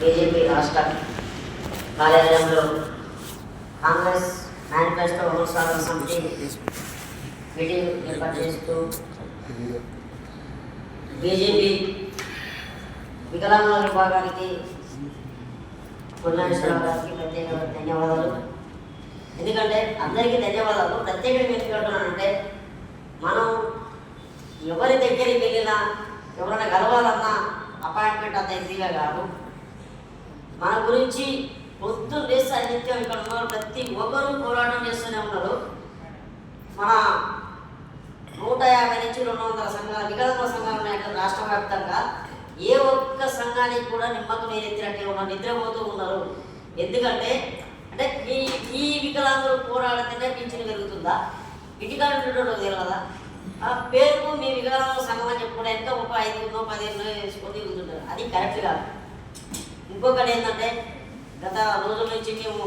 BJP రాష్ట్ర కార్యాలయంలో Congress manifesto అనుసారణ సమితి మీటింగ్ ఏర్పాటు చేస్తూ బీజేపీ వికలాంగుల విభాగానికి పుల్లేశ్వరరావు గారికి ప్రత్యేక ధన్యవాదాలు. ఎందుకంటే అందరికీ ధన్యవాదాలు. ప్రత్యేకంగా ఎందుకు అంటున్నానంటే, మనం ఎవరి దగ్గరికి వెళ్ళినా ఎవరైనా కలవాలన్నా అపాయింట్మెంట్ అంత ఈజీగా కాదు. మన గురించి పొద్దున్న లేస్తే నిత్యం ఇక్కడ ఉన్నారు ప్రతి ఒక్కరూ పోరాటం చేస్తూనే ఉన్నారు. మన 150 నుంచి 200 సంఘాలు వికలాంగుల సంఘాలు ఉన్నాయి రాష్ట్ర వ్యాప్తంగా. ఏ ఒక్క సంఘానికి కూడా నిమ్మకు నీరెత్తినట్టే ఉన్నారు, నిద్రపోతూ ఉన్నారు. ఎందుకంటే అంటే ఈ వికలాంగులు పోరాడితేనే పింఛను పెరుగుతుందా? ఇంటికాడ ఉండేటోళ్ళు తెలియదా? ఆ పేరుకు మీ వికలాంగుల సంఘం అని చెప్పుకుంటే ఎంత ఒక 5 10 వేసుకొని తిరుగుతుంటారు. అది కరెక్ట్ కాదు. ఇంకొకటి ఏంటంటే, గత రోజుల నుంచి మేము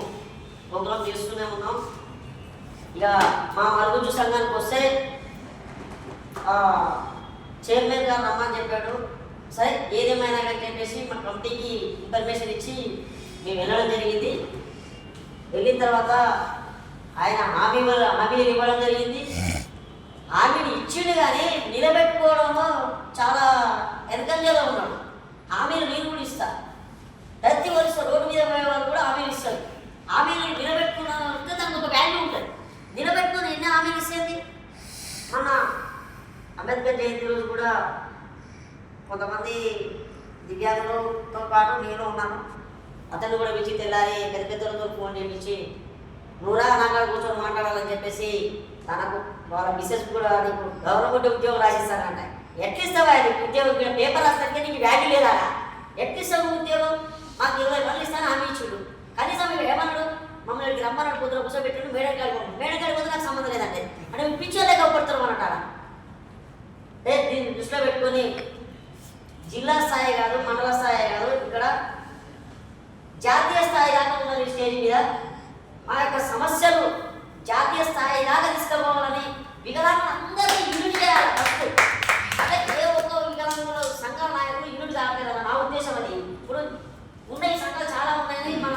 ప్రోగ్రాం చేస్తూనే ఉన్నాం. ఇక మా మరుగుజ్జు సంఘానికి వస్తే చైర్మన్ గారు రమ్మని చెప్పాడు. సరే ఏదేమైనా కానీ చెప్పేసి మా కమిటీకి ఇన్ఫర్మేషన్ ఇచ్చి మేము వెళ్ళడం జరిగింది. వెళ్ళిన తర్వాత ఆయన హామీలు ఇవ్వడం జరిగింది. హామీని ఇచ్చిండు కానీ నిలబెట్టుకోవడంలో చాలా వెనకంజలో ఉన్నాడు. హామీలు నేను కూడా ఇస్తా, ప్రతి వరుస రోడ్డు మీద పోయే వాళ్ళు కూడా హామీలు ఇస్తారు. హామీలు నిలబెట్టుకున్నాక దానికి ఒక వాల్యూ ఉంటుంది. నిలబెట్టుకుని ఎన్ని హామీలు ఇస్తుంది. మన అంబేద్కర్ జయంతి రోజు కూడా కొంతమంది దివ్యాంగులతో పాటు నేను ఉన్నాను. అతను కూడా పిలిచి తెల్లారి పెద్ద పెద్దలతో ఫోన్ చేయించి నూరా నాగా కూర్చొని మాట్లాడాలని చెప్పేసి తనకు వాళ్ళ మిస్సెస్ కూడా నీకు గవర్నమెంట్ ఉద్యోగం రాసిస్తానంట. ఎట్లిస్తావా నీకు ఉద్యోగం? పేపర్ రాస్తానికి నీకు వాల్యూ లేదా? ఎట్లిస్తావు ఉద్యోగం? మాకు 20 పనులు ఇస్తాను హామీ ఇచ్చుడు. కనీసం మీరు ఏమన్నాడు? మమ్మల్ని రమ్మన్నాడు, కుదురు కూర్చోబెట్టాడు. మేడకాడికి పోతే నాకు సంబంధం లేదంటే అంటే పిచ్చోలేక పడతారు అన్నట్టారా? దీన్ని దృష్టిలో పెట్టుకొని జిల్లా స్థాయి కాదు, మండల స్థాయి కాదు, ఇక్కడ జాతీయ స్థాయి దాకా ఉన్నది. స్టేజ్ మీద మా యొక్క సమస్యలు జాతీయ స్థాయి దాకా తీసుకోవాలని వికలాంగులు అందరినీ యూనిట్ చేయాలి. ఫస్ట్ అంటే ఏ ఒక్క వికలాంగుల సంఘాల నాయకులు యూనిట్ కావట్లేదు నా ఉద్దేశం. అది ఇప్పుడు ఉండే సంఘాలు చాలా ఉన్నాయని మన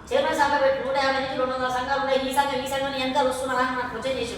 చైర్మన్ సంఘం పెట్టి 150 నుంచి 200 సంఘాలు ఉన్నాయి. ఈ సంఘం ఎంత వస్తున్నారని నాకు క్వశ్చన్ చేసి